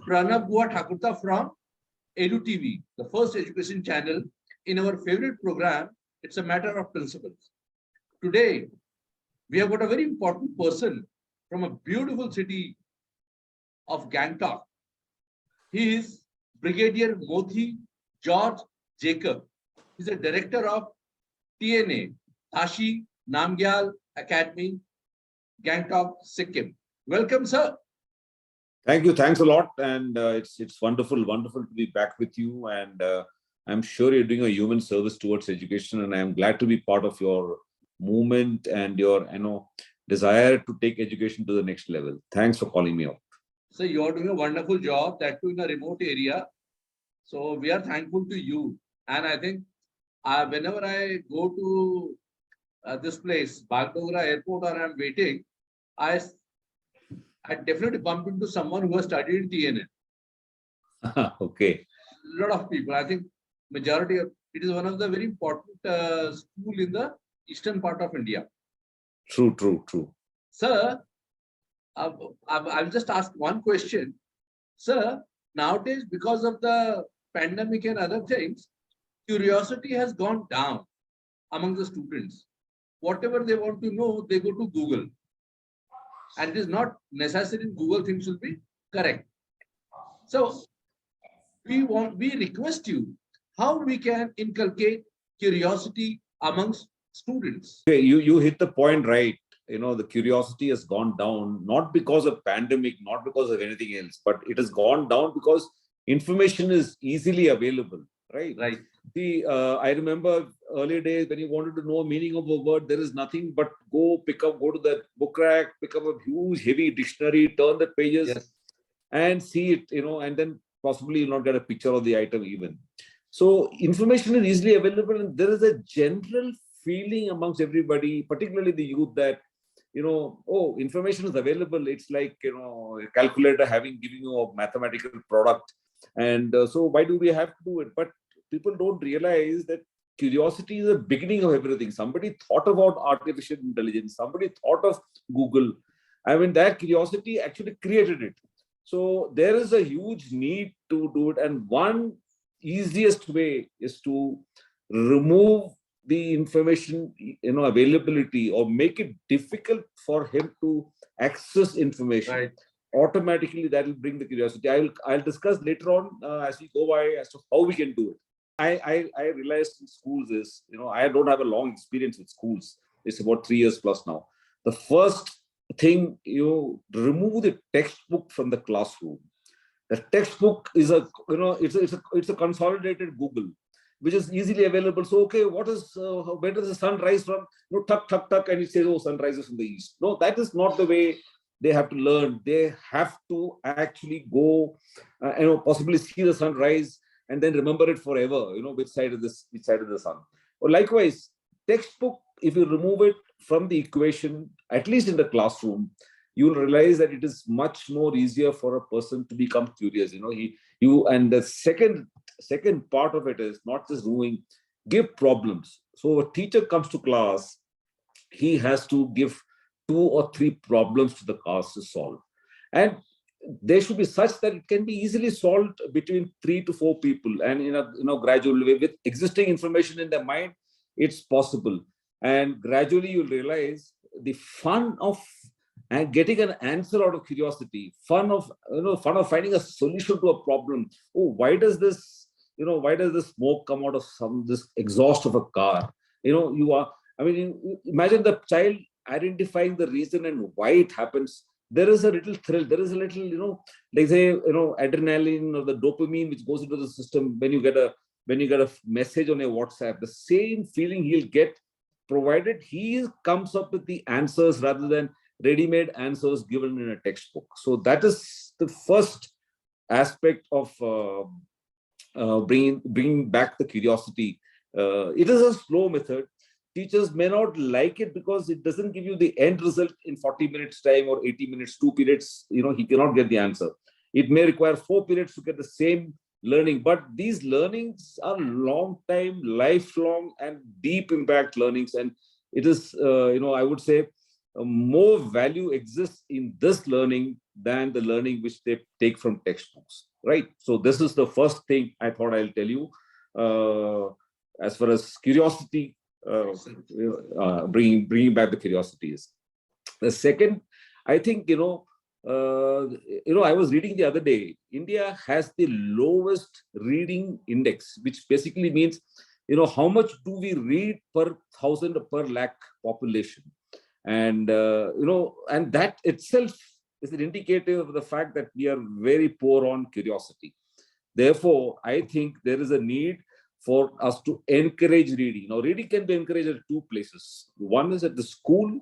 Pranav Guha Thakurta from Edu TV, the first education channel. In our favorite program, it's a matter of principles. Today, we have got a very important person from a beautiful city of Gangtok. He is Brigadier Mothi George Jacob. He's the director of TNA, Tashi Namgyal Academy, Gangtok, Sikkim. Welcome, sir. Thank you. Thanks a lot. And it's wonderful to be back with you. And I'm sure you're doing a human service towards education. And I'm glad to be part of your movement and your desire to take education to the next level. Thanks for calling me out. So you're doing a wonderful job, that too in a remote area. So we are thankful to you. And I think whenever I go to this place, Bagdogra Airport, or I'm waiting, I definitely bump into someone who has studied in TNA. Okay. A lot of people. I think majority of it is one of the very important school in the eastern part of India. True. Sir, I'll just ask one question. Sir, nowadays, because of the pandemic and other things, curiosity has gone down among the students. Whatever they want to know, they go to Google. And it is not necessary Google things will be correct. So we request you how we can inculcate curiosity amongst students. Okay, you hit the point right. The curiosity has gone down, not because of pandemic, not because of anything else, but it has gone down because information is easily available, right? Right. See, I remember earlier days when you wanted to know meaning of a word, there is nothing but go to the book rack, pick up a huge, heavy dictionary, turn the pages, yes, and see it, and then possibly you'll not get a picture of the item even. So information is easily available, and there is a general feeling amongst everybody, particularly the youth, that information is available. It's like a calculator giving you a mathematical product, and so why do we have to do it? But people don't realize that curiosity is the beginning of everything. Somebody thought about artificial intelligence. Somebody thought of Google. I mean, that curiosity actually created it. So there is a huge need to do it, and one easiest way is to remove the information availability, or make it difficult for him to access information. right. Automatically that will bring the curiosity. I'll discuss later on as we go by as to how we can do it. I realized in schools is, I don't have a long experience with schools. It's about 3 years plus now. The first thing, remove the textbook from the classroom. The textbook is it's a consolidated Google, which is easily available. So, okay, where does the sun rise from? Tuck, and it says, oh, sun rises from the east. No, that is not the way they have to learn. They have to actually go, possibly see the sunrise and then remember it forever. Which side is the sun. Or likewise, textbook, if you remove it from the equation, at least in the classroom, you will realize that it is much more easier for a person to become curious. And the second part of it is not just give problems. So a teacher comes to class, he has to give 2 or 3 problems to the class to solve. And they should be such that it can be easily solved between 3 to 4 people. And in a gradual way, with existing information in their mind, it's possible. And gradually you'll realize the fun of getting an answer out of curiosity, fun of finding a solution to a problem. Oh, why does this smoke come out of this exhaust of a car? Imagine the child identifying the reason and why it happens. There is a little thrill. There is a little, they say, adrenaline or the dopamine which goes into the system when you get a message on your WhatsApp. The same feeling he'll get, provided he comes up with the answers rather than ready-made answers given in a textbook. So that is the first aspect of bringing back the curiosity. It is a slow method. Teachers may not like it because it doesn't give you the end result in 40 minutes time or 80 minutes, 2 periods. He cannot get the answer. It may require 4 periods to get the same learning, but these learnings are long time, lifelong and deep impact learnings. And it is, I would say more value exists in this learning than the learning which they take from textbooks, right? So this is the first thing I thought I'll tell you. As far as curiosity, bringing back the curiosities. The second, I think, I was reading the other day, India has the lowest reading index, which basically means, how much do we read per thousand or per lakh population? And, and that itself is an indicator of the fact that we are very poor on curiosity. Therefore, I think there is a need for us to encourage reading. Now, reading can be encouraged at two places. One is at the school,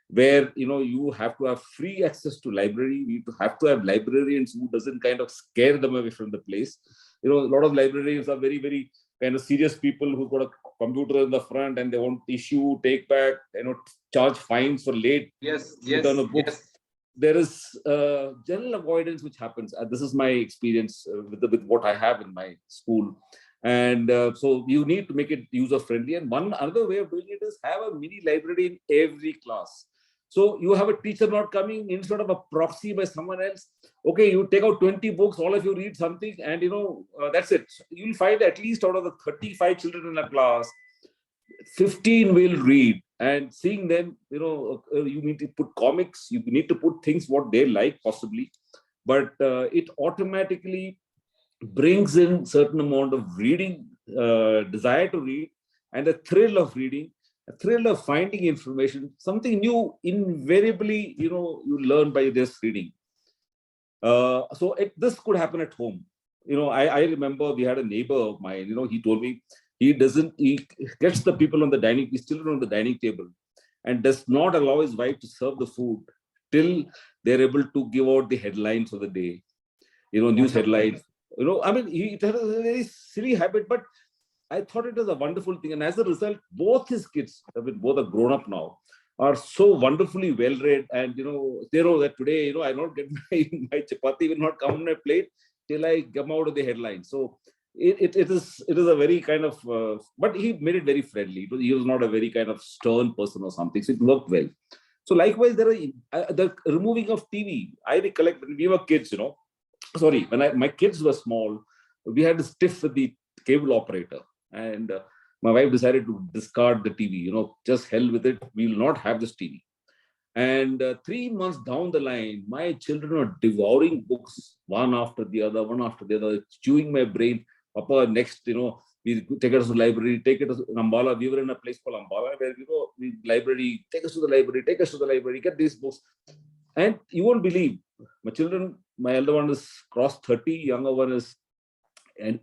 where you have to have free access to library. You have to have librarians who doesn't kind of scare them away from the place. A lot of librarians are very, very kind of serious people who got a computer in the front and they won't issue, take back, charge fines for late return of books. Yes. There is general avoidance which happens. This is my experience with what I have in my school. And so you need to make it user friendly. And another way of doing it is have a mini library in every class. So you have a teacher not coming, instead of a proxy by someone else. Okay, you take out 20 books, all of you read something, and that's it. You'll find at least out of the 35 children in a class, 15 will read. And seeing them, you need to put comics, you need to put things what they like possibly, but it automatically brings in certain amount of reading, desire to read, and a thrill of reading, a thrill of finding information, something new. Invariably, you learn by this reading. This could happen at home. I remember we had a neighbor of mine. He told me he gets the people on the children on the dining table, and does not allow his wife to serve the food till they're able to give out the headlines of the day. News headlines. It has a very silly habit, but I thought it was a wonderful thing. And as a result, both his kids, both are grown up now, are so wonderfully well read. And, they know that today, I don't get my chapati will not come on my plate till I come out of the headlines. So it is a very kind of, but he made it very friendly. He was not a very kind of stern person or something. So it worked well. So likewise, there are the removing of TV. I recollect when we were kids, when my kids were small, we had to stiff with the cable operator, and my wife decided to discard the TV. Just hell with it. We will not have this TV. And 3 months down the line, my children are devouring books one after the other, chewing my brain. Papa, next, we take us to the library, take it to Ambala. We were in a place called Ambala where, library, take us to the library, get these books. And you won't believe, my children, my elder one is crossed 30, younger one is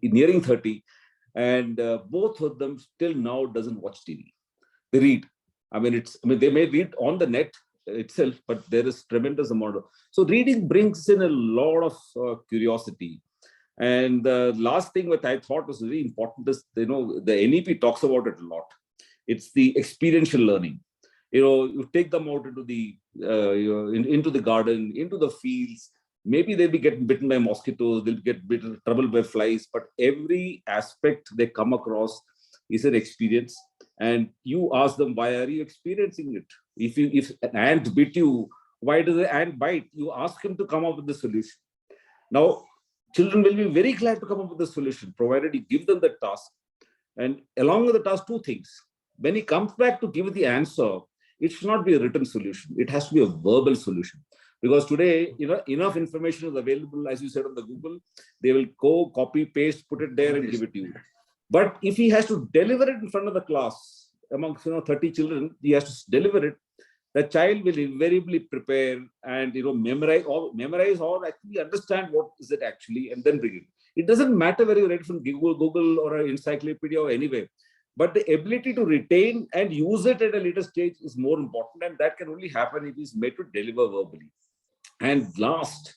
nearing 30. And both of them still now doesn't watch TV. They read. They may read on the net itself, but there is tremendous amount of. So reading brings in a lot of curiosity. And the last thing that I thought was very important is, the NEP talks about it a lot. It's the experiential learning. You take them out into the into the garden, into the fields. Maybe they'll be getting bitten by mosquitoes, they'll get troubled by flies, but every aspect they come across is an experience. And you ask them, why are you experiencing it? If an ant bit you, why does the ant bite? You ask him to come up with the solution. Now, children will be very glad to come up with the solution, provided you give them the task. And along with the task, two things. When he comes back to give the answer, it should not be a written solution. It has to be a verbal solution. Because today, enough information is available, as you said on the Google. They will go, copy, paste, put it there and give it to you. But if he has to deliver it in front of the class, amongst 30 children, he has to deliver it. The child will invariably prepare and memorize or actually understand what is it actually, and then bring it. It doesn't matter whether you read from Google or an encyclopedia or anywhere. But the ability to retain and use it at a later stage is more important, and that can only happen if he's made to deliver verbally. And last,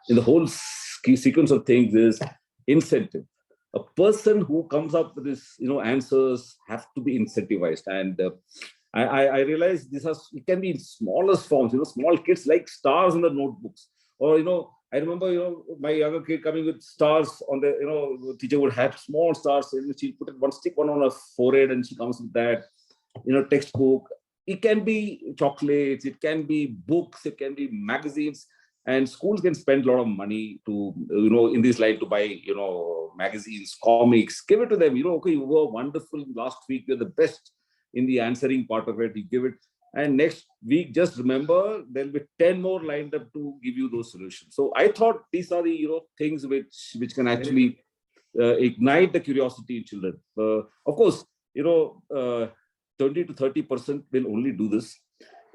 in the whole sequence of things, is incentive. A person who comes up with this, answers have to be incentivized. And I realize it can be in smallest forms. Small kids like stars in the notebooks, or I remember my younger kid coming with stars on the teacher would have small stars, and she put stick one on her forehead, and she comes with that textbook. It can be chocolates, it can be books, it can be magazines. And schools can spend a lot of money to, in this line to buy, magazines, comics, give it to them. Okay, you were wonderful last week, you're the best in the answering part of it, you give it. And next week, just remember, there'll be 10 more lined up to give you those solutions. So I thought these are the, things which can actually ignite the curiosity in children. Of course, 20 to 30% will only do this.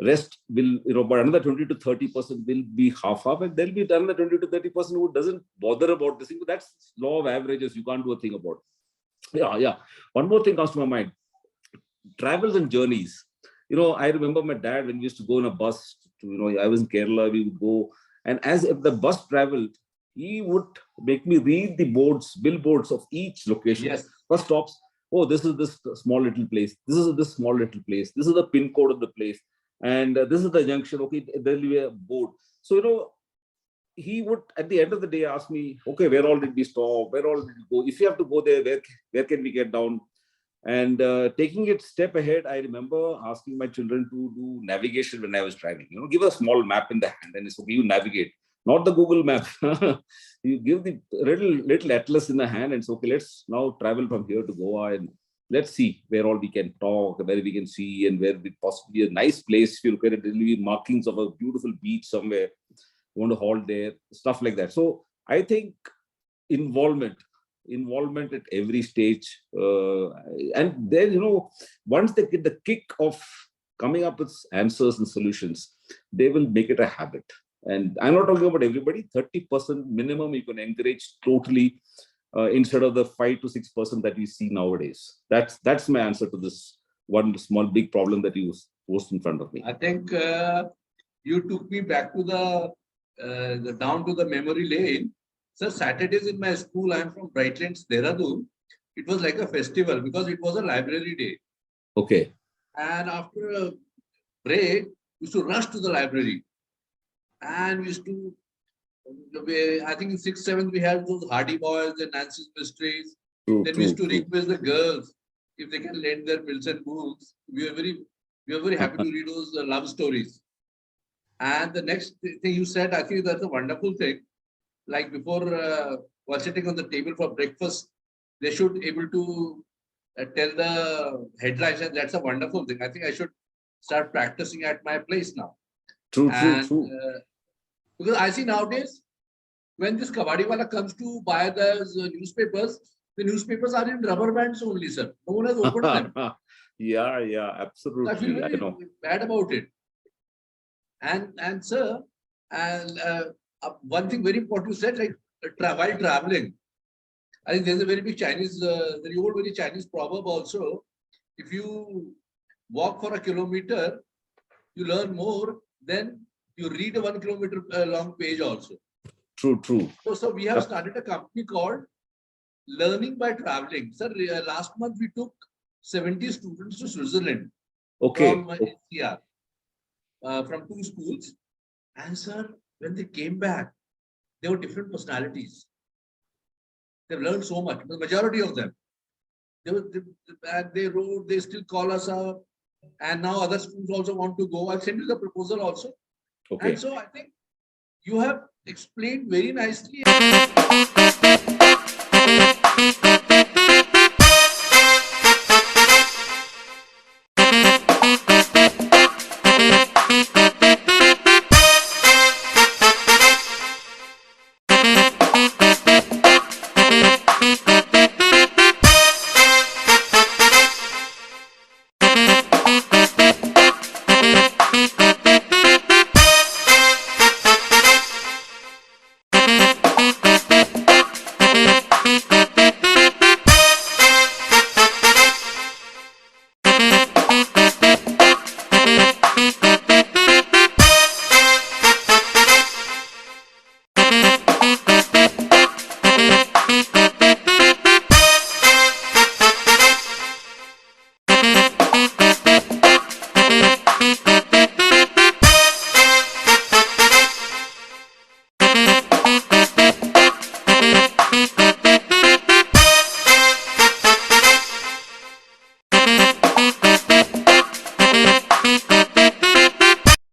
Rest will, but another 20 to 30% will be half, and there'll be another 20 to 30% who doesn't bother about this thing. But that's law of averages. You can't do a thing about it. Yeah. One more thing comes to my mind: travels and journeys. I remember my dad when we used to go in a bus. I was in Kerala. We would go, and as if the bus traveled, he would make me read the billboards of each location. Yes. Bus stops. Oh, this is this small little place. This is this small little place. This is the pin code of the place. And this is the junction. Okay, there'll be a board. So, he would at the end of the day ask me, okay, where all did we stop? Where all did we go? If you have to go there, where can we get down? And taking it step ahead, I remember asking my children to do navigation when I was driving. Give a small map in the hand and it's okay, you navigate. Not the Google map. You give the little atlas in the hand and it's okay, let's now travel from here to Goa and let's see where all we can talk, where we can see, and where we possibly a nice place. If you look at it, there will be markings of a beautiful beach somewhere. You want to halt there, stuff like that. So I think involvement at every stage. And then, once they get the kick of coming up with answers and solutions, they will make it a habit. And I'm not talking about everybody, 30% minimum you can encourage totally, instead of the 5 to 6% that we see nowadays. That's my answer to this one small big problem that you posed in front of me. I think you took me back to the down to the memory lane. Sir, Saturdays in my school, I'm from Brightlands, Dehradun. It was like a festival because it was a library day. Okay. And after a break, we used to rush to the library. And we used to, I think in 6th, 7th, we had those Hardy Boys and Nancy's Mysteries. Then we used to request the girls if they can lend their Wilson books. We were very happy to read those love stories. And the next thing you said, I think that's a wonderful thing. Like before, while sitting on the table for breakfast, they should able to tell the headlines, and that's a wonderful thing. I think I should start practicing at my place now. True. Because I see nowadays, when this Kabaddi wala comes to buy the newspapers are in rubber bands only, sir. No one has opened them. Yeah, absolutely. I feel very bad about it. And sir, and one thing very important you said, like while traveling, I think there's a very big Chinese, very old, very Chinese proverb also. If you walk for a kilometer, you learn more than you read a 1 kilometer long page also. True. So we have started a company called Learning by Traveling. Sir, last month we took 70 students to Switzerland. Okay. From NCR, from 2 schools. And sir, when they came back, they were different personalities. They've learned so much. The majority of them. They wrote, they still call us up. And now other schools also want to go. I'll send you the proposal also. Okay. And so I think you have explained very nicely.